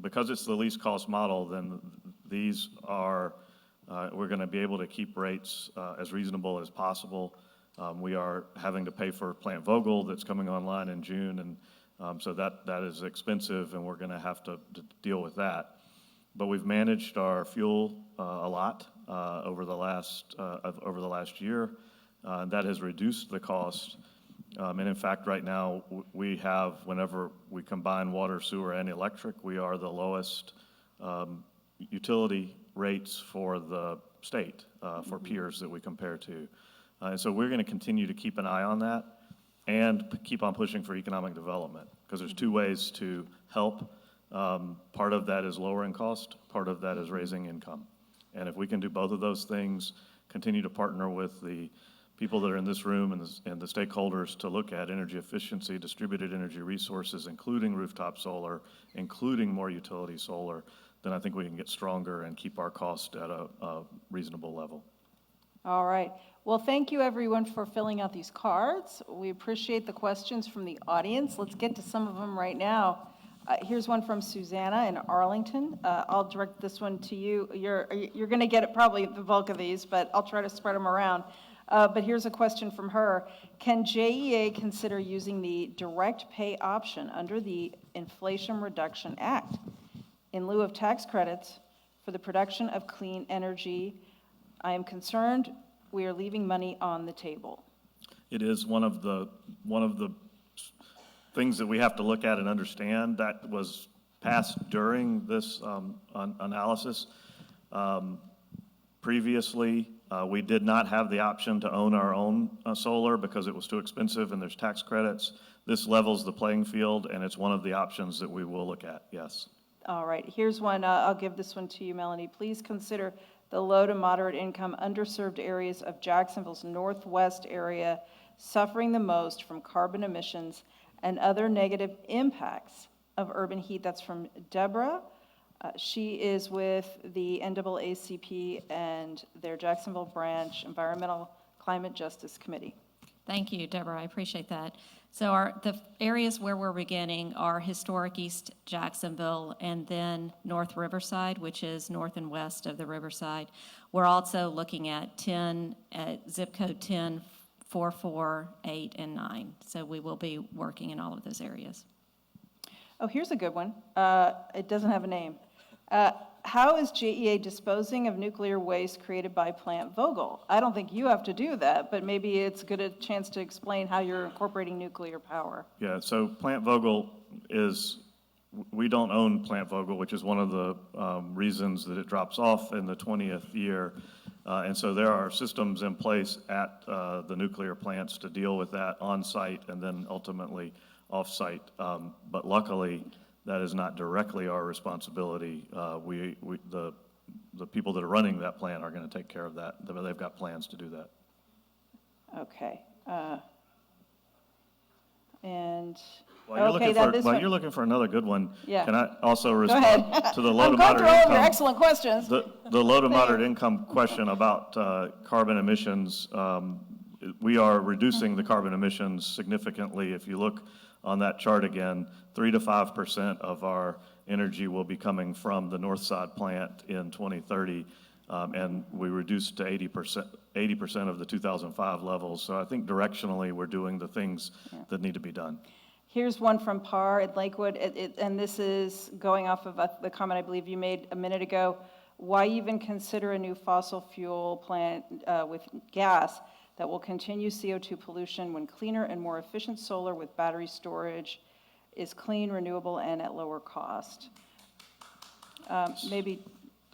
Because it's the least cost model, then these are, we're going to be able to keep rates as reasonable as possible. We are having to pay for Plant Vogel that's coming online in June, and so that is expensive, and we're going to have to deal with that. But we've managed our fuel a lot over the last year. That has reduced the cost. And in fact, right now, we have, whenever we combine water, sewer, and electric, we are the lowest utility rates for the state, for peers that we compare to. And so we're going to continue to keep an eye on that and keep on pushing for economic development, because there's two ways to help. Part of that is lowering cost, part of that is raising income. And if we can do both of those things, continue to partner with the people that are in this room and the stakeholders to look at energy efficiency, distributed energy resources, including rooftop solar, including more utility solar, then I think we can get stronger and keep our cost at a reasonable level. All right. Well, thank you, everyone, for filling out these cards. We appreciate the questions from the audience. Let's get to some of them right now. Here's one from Susanna in Arlington. I'll direct this one to you. You're going to get it probably the bulk of these, but I'll try to spread them around. But here's a question from her. Can JEA consider using the direct pay option under the Inflation Reduction Act in lieu of tax credits for the production of clean energy? I am concerned we are leaving money on the table. It is one of the things that we have to look at and understand. That was passed during this analysis. Previously, we did not have the option to own our own solar because it was too expensive and there's tax credits. This levels the playing field, and it's one of the options that we will look at, yes. All right, here's one. I'll give this one to you, Melanie. Please consider the low to moderate income underserved areas of Jacksonville's northwest area suffering the most from carbon emissions and other negative impacts of urban heat. That's from Deborah. She is with the NAACP and their Jacksonville branch Environmental Climate Justice Committee. Thank you, Deborah. I appreciate that. So the areas where we're beginning are historic East Jacksonville and then North Riverside, which is north and west of the Riverside. We're also looking at zip code 10, 4, 4, 8, and 9. So we will be working in all of those areas. Oh, here's a good one. It doesn't have a name. How is JEA disposing of nuclear waste created by Plant Vogel? I don't think you have to do that, but maybe it's a chance to explain how you're incorporating nuclear power. Yeah, so Plant Vogel we don't own Plant Vogel, which is one of the reasons that it drops off in the 20th year. And so there are systems in place at the nuclear plants to deal with that on-site and then ultimately off-site. But luckily, that is not directly our responsibility. The people that are running that plant are going to take care of that. They've got plans to do that. Okay. And While you're looking for another good one, yeah. Can I also respond to the low to I'm going moderate through all of your income? excellent questions. The low to moderate income question about carbon emissions. We are reducing the carbon emissions significantly. If you look on that chart again, 3 to 5% of our energy will be coming from the North Side plant in 2030, and we reduced to 80% of the 2005 levels. So I think directionally we're doing the things that need to be done. Here's one from Parr at Lakewood, and this is going off of the comment I believe you made a minute ago. Why even consider a new fossil fuel plant with gas that will continue CO2 pollution when cleaner and more efficient solar with battery storage is clean, renewable, and at lower cost? Maybe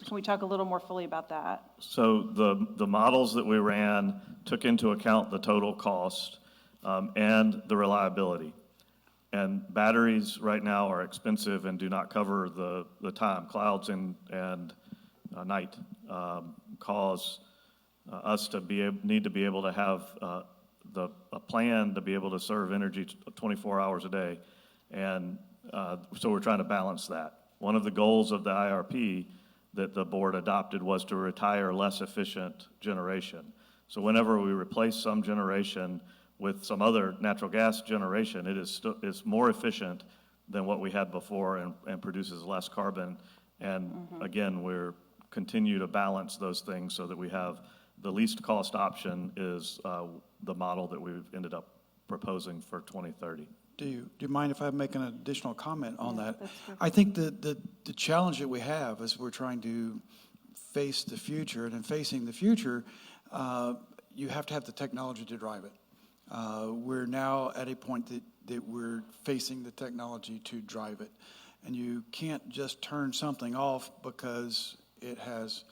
can we talk a little more fully about that? So the models that we ran took into account the total cost and the reliability. And batteries right now are expensive and do not cover the time. Clouds and night cause us to need to be able to have a plan to be able to serve energy 24 hours a day. And so we're trying to balance that. One of the goals of the IRP that the board adopted was to retire less efficient generation. So whenever we replace some generation with some other natural gas generation, it's more efficient than what we had before and produces less carbon. And again, we're continue to balance those things so that we have the least cost option is the model that we've ended up proposing for 2030. Do you mind if I make an additional comment on that? I think the challenge that we have as we're trying to face the future, and in facing the future, you have to have the technology to drive it. We're now at a point that we're facing the technology to drive it. And you can't just turn something off because it has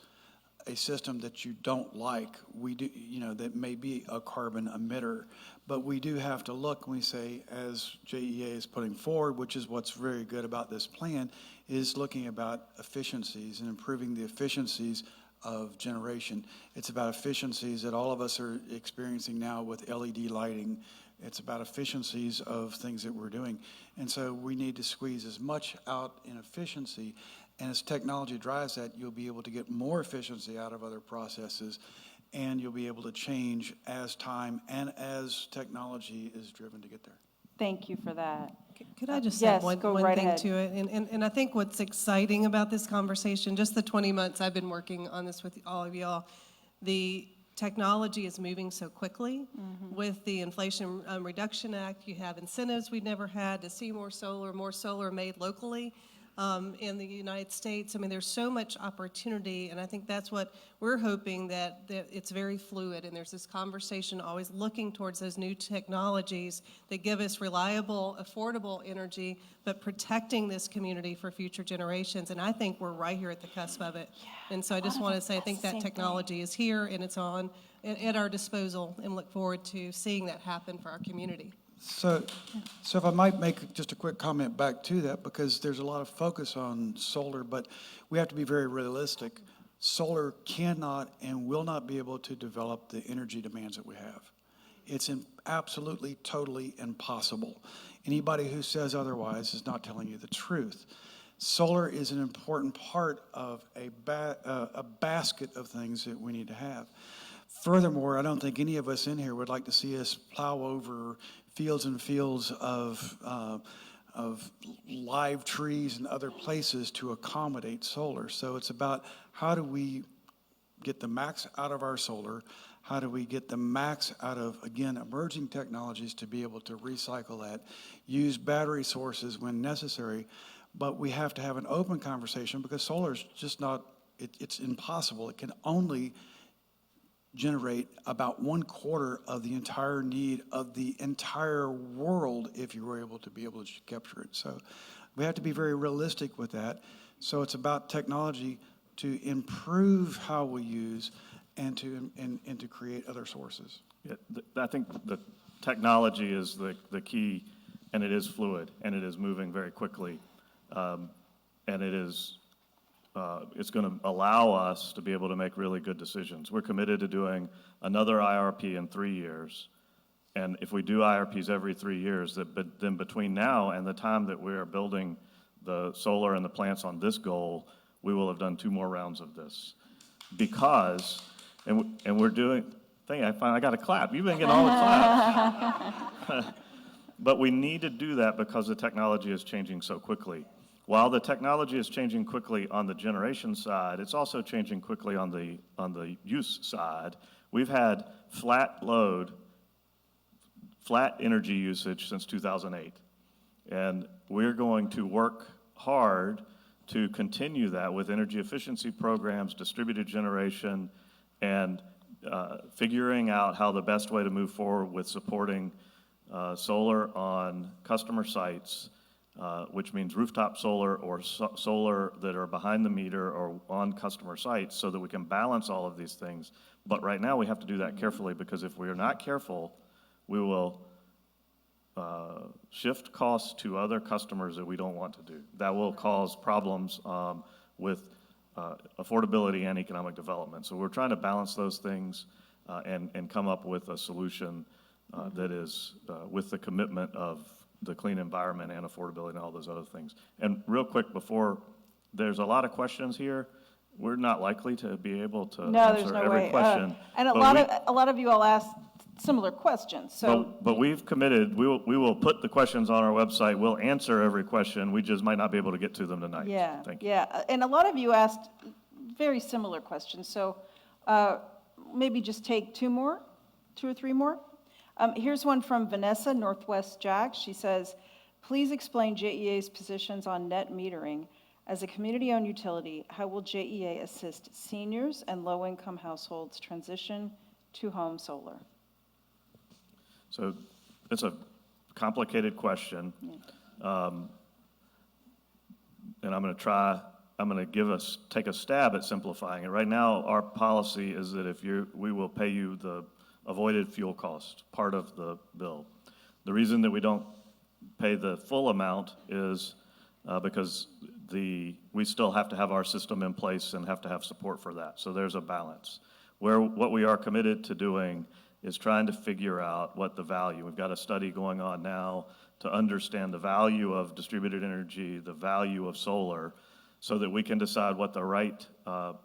a system that you don't like. We do, that may be a carbon emitter, but we do have to look and we say, as JEA is putting forward, which is what's very good about this plan, is looking about efficiencies and improving the efficiencies of generation. It's about efficiencies that all of us are experiencing now with LED lighting. It's about efficiencies of things that we're doing. And so we need to squeeze as much out in efficiency. And as technology drives that, you'll be able to get more efficiency out of other processes, and you'll be able to change as time and as technology is driven to get there. Thank you for that. Could I just yes, add one go thing right ahead. to it? And I think what's exciting about this conversation, just the 20 months I've been working on this with all of y'all, the technology is moving so quickly. With the Inflation Reduction Act, you have incentives we've never had to see more solar made locally. In the United States. I mean, there's so much opportunity, and I think that's what we're hoping, that it's very fluid, and there's this conversation always looking towards those new technologies that give us reliable, affordable energy, but protecting this community for future generations, and I think we're right here at the cusp of it. And so I just want to say I think that technology is here, and it's at our disposal, and look forward to seeing that happen for our community. So if I might make just a quick comment back to that, because there's a lot of focus on solar, but we have to be very realistic. Solar cannot and will not be able to develop the energy demands that we have. It's absolutely, totally impossible. Anybody who says otherwise is not telling you the truth. Solar is an important part of a basket of things that we need to have. Furthermore, I don't think any of us in here would like to see us plow over fields and fields of live trees and other places to accommodate solar. So it's about how do we get the max out of our solar? How do we get the max out of, again, emerging technologies to be able to recycle that, use battery sources when necessary, but we have to have an open conversation because solar is just not, it's impossible. It can only generate about 1/4 of the entire need of the entire world if you were able to capture it. So we have to be very realistic with that. So it's about technology to improve how we use and to create other sources. Yeah, I think the technology is the key, and it is fluid, and it is moving very quickly, and it is. It's going to allow us to be able to make really good decisions. We're committed to doing another IRP in 3 years. And if we do IRPs every 3 years, then between now and the time that we are building the solar and the plants on this goal, we will have done 2 more rounds of this. Because, and we're doing, I got a clap. You've been getting all the claps. But we need to do that because the technology is changing so quickly. While the technology is changing quickly on the generation side, it's also changing quickly on the use side. We've had flat energy usage since 2008. And we're going to work hard to continue that with energy efficiency programs, distributed generation, and figuring out how the best way to move forward with supporting solar on customer sites, which means rooftop solar or solar that are behind the meter or on customer sites so that we can balance all of these things. But right now we have to do that carefully because if we are not careful, we will shift costs to other customers that we don't want to do. That will cause problems with affordability and economic development. So we're trying to balance those things and come up with a solution that is with the commitment of the clean environment and affordability and all those other things. And real quick, before, there's a lot of questions here. We're not likely to be able to No, there's answer no every way. question. And a but lot of you all asked similar questions, so. But we've committed, we will put the questions on our website. We'll answer every question. We just might not be able to get to them tonight. Yeah, Thank you. yeah, and a lot of you asked very similar questions, so maybe just take two or three more. Here's one from Vanessa, Northwest Jack. She says, please explain JEA's positions on net metering. As a community-owned utility, how will JEA assist seniors and low-income households transition to home solar? So it's a complicated question. And I'm going to take a stab at simplifying it. Right now, our policy is that we will pay you the avoided fuel cost, part of the bill. The reason that we don't pay the full amount is because we still have to have our system in place and have to have support for that. So there's a balance. What we are committed to doing is trying to figure out what the value. We've got a study going on now to understand the value of distributed energy, the value of solar, so that we can decide what the right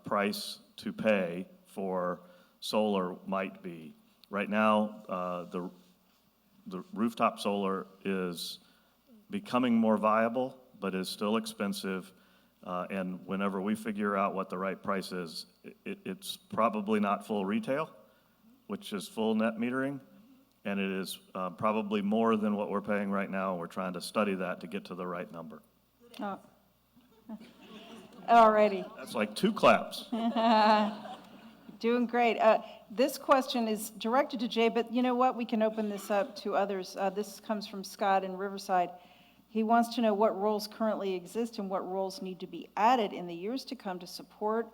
price to pay for solar might be. Right now, the rooftop solar is becoming more viable, but is still expensive. And whenever we figure out what the right price is, it's probably not full retail, which is full net metering, and it is probably more than what we're paying right now, and we're trying to study that to get to the right number. Oh. Alrighty. That's like 2 claps. Doing great. This question is directed to Jay, but you know what? We can open this up to others. This comes from Scott in Riverside. He wants to know what roles currently exist and what roles need to be added in the years to come to support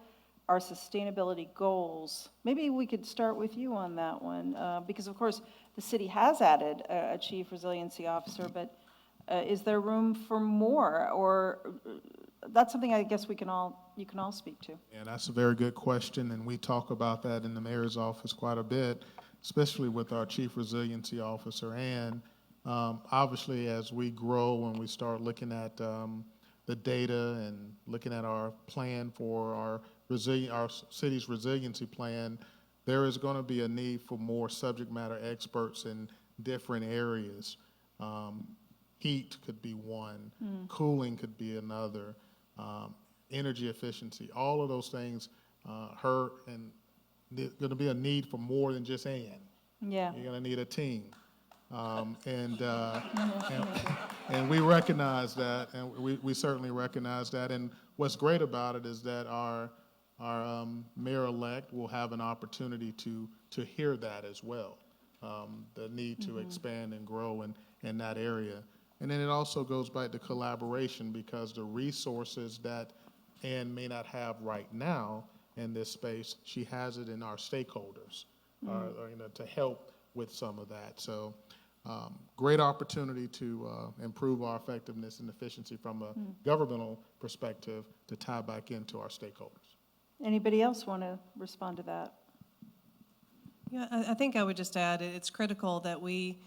our sustainability goals. Maybe we could start with you on that one, because of course the city has added a chief resiliency officer, but is there room for more? Or that's something I guess you can all speak to. And that's a very good question, and we talk about that in the mayor's office quite a bit, especially with our chief resiliency officer. And obviously, as we grow and we start looking at the data and looking at our plan for our city's resiliency plan, there is going to be a need for more subject matter experts in different areas. Heat could be one, cooling could be another, energy efficiency, all of those things and there's going to be a need for more than just Ann. Yeah. You're going to need a team. And we recognize that, and we certainly recognize that. And what's great about it is that our mayor-elect will have an opportunity to hear that as well, the need to expand and grow in that area. And then it also goes back to collaboration, because the resources that Ann may not have right now in this space, she has it in our stakeholders to help with some of that. So great opportunity to improve our effectiveness and efficiency from a governmental perspective to tie back into our stakeholders. Anybody else want to respond to that? Yeah, I think I would just add it's critical that we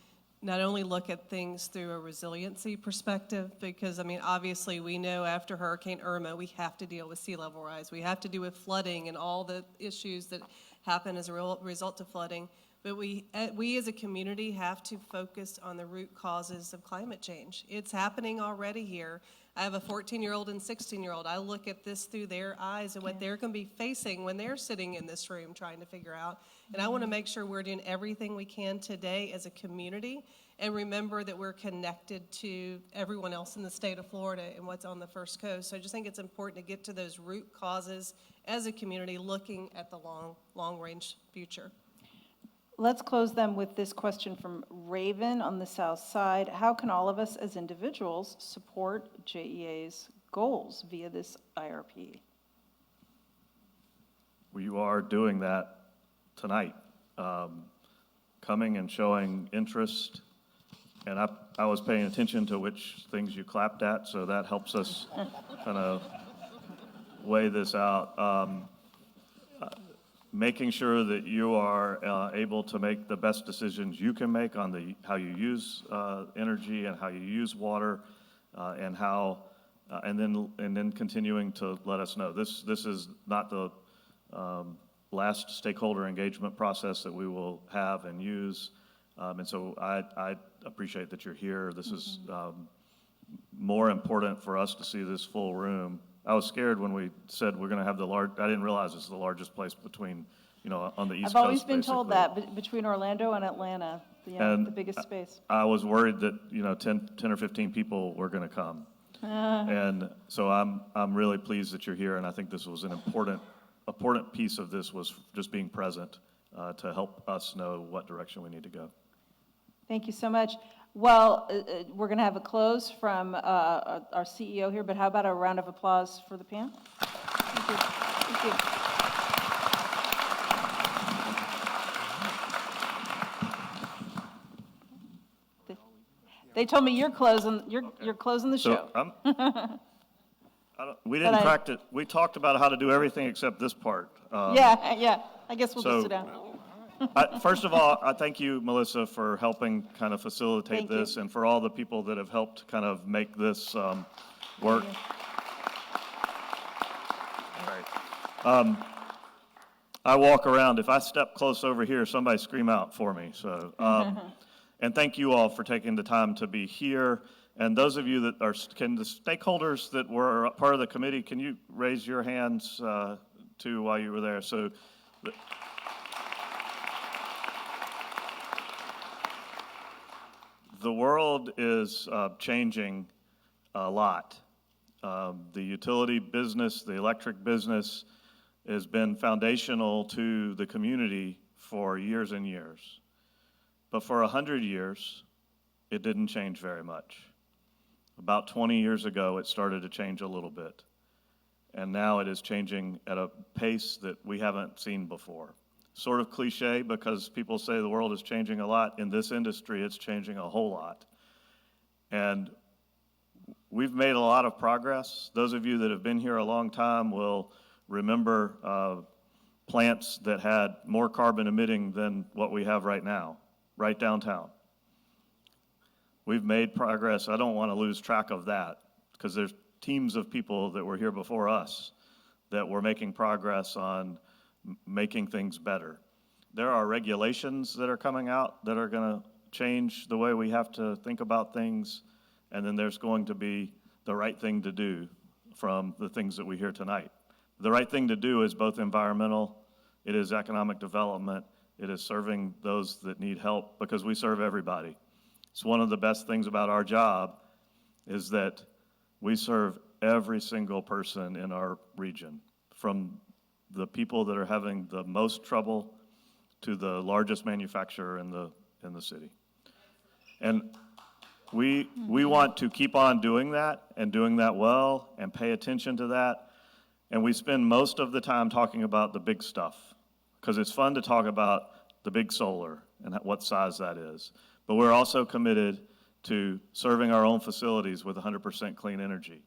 not only look at things through a resiliency perspective, because, I mean, obviously we know after Hurricane Irma, we have to deal with sea level rise. We have to deal with flooding and all the issues that happen as a result of flooding. But we as a community have to focus on the root causes of climate change. It's happening already here. I have a 14-year-old and 16-year-old. I look at this through their eyes and what they're going to be facing when they're sitting in this room trying to figure out. And I want to make sure we're doing everything we can today as a community, and remember that we're connected to everyone else in the state of Florida and what's on the First Coast. So I just think it's important to get to those root causes as a community, looking at the long-range future. Let's close them with this question from Raven on the south side. How can all of us as individuals support JEA's goals via this IRP? We are doing that tonight, coming and showing interest And I was paying attention to which things you clapped at, so that helps us kind of weigh this out. Making sure that you are able to make the best decisions you can make on how you use energy and how you use water, and then continuing to let us know. This is not the last stakeholder engagement process that we will have and use, and so I appreciate that you're here. This is more important for us to see this full room. I was scared when we said we're going to have I didn't realize it's the largest place between, on the East Coast. I've always been told basically. that, between Orlando and Atlanta, And the biggest space. I was worried that, 10 or 15 people were going to come. And so I'm really pleased that you're here, and I think this was an important piece of this was just being present to help us know what direction we need to go. Thank you so much. Well, we're going to have a close from our CEO here, but how about a round of applause for the panel? Thank you. Thank you. They told me you're closing the show. So we didn't practice. We talked about how to do everything except this part. Yeah. I guess we'll just sit down. First of all, I thank you, Melissa, for helping kind of facilitate Thank you. this, and for all the people that have helped kind of make this work. All right. I walk around. If I step close over here, somebody scream out for me. So, and thank you all for taking the time to be here. And those of you that can the stakeholders that were part of the committee, can you raise your hands too while you were there? So. The world is changing a lot. The utility business, the electric business, has been foundational to the community for years and years. But for 100 years, it didn't change very much. About 20 years ago, it started to change a little bit. And now it is changing at a pace that we haven't seen before. Sort of cliche because people say the world is changing a lot. In this industry, it's changing a whole lot. And we've made a lot of progress. Those of you that have been here a long time will remember plants that had more carbon emitting than what we have right now, right downtown. We've made progress. I don't want to lose track of that because there's teams of people that were here before us that were making progress on making things better. There are regulations that are coming out that are going to change the way we have to think about things, and then there's going to be the right thing to do from the things that we hear tonight. The right thing to do is both environmental, it is economic development, it is serving those that need help because we serve everybody. It's one of the best things about our job is that we serve every single person in our region, from the people that are having the most trouble to the largest manufacturer in the city. And we want to keep on doing that and doing that well and pay attention to that. And we spend most of the time talking about the big stuff because it's fun to talk about the big solar and what size that is. But we're also committed to serving our own facilities with 100% clean energy.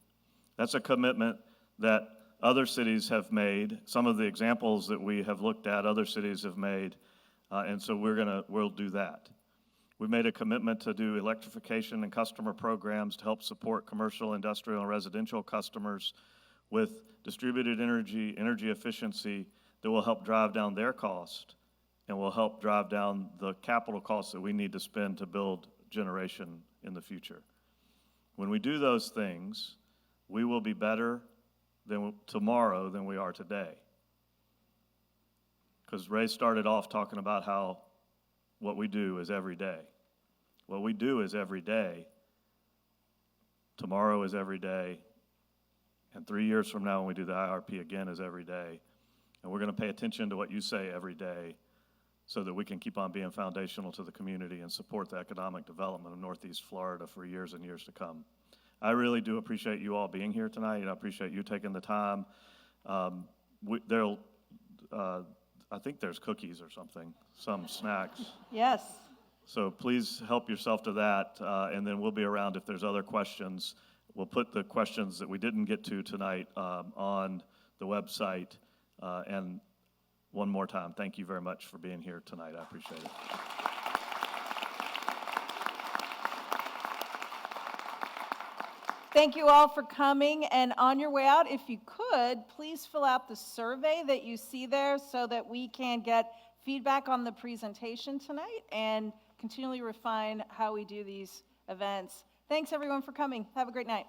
That's a commitment that other cities have made. Some of the examples that we have looked at, other cities have made, and so we'll do that. We made a commitment to do electrification and customer programs to help support commercial, industrial, and residential customers with distributed energy efficiency that will help drive down their cost and will help drive down the capital costs that we need to spend to build generation in the future. When we do those things, we will be better tomorrow than we are today. Because Ray started off talking about how what we do is every day. What we do is every day. Tomorrow is every day. And 3 years from now when we do the IRP again is every day. And we're going to pay attention to what you say every day so that we can keep on being foundational to the community and support the economic development of Northeast Florida for years and years to come. I really do appreciate you all being here tonight, and I appreciate you taking the time. I think there's cookies or something, some snacks. Yes. So please help yourself to that, and then we'll be around if there's other questions. We'll put the questions that we didn't get to tonight on the website. And one more time, thank you very much for being here tonight. I appreciate it. Thank you all for coming, and on your way out, if you could, please fill out the survey that you see there so that we can get feedback on the presentation tonight and continually refine how we do these events. Thanks everyone for coming. Have a great night.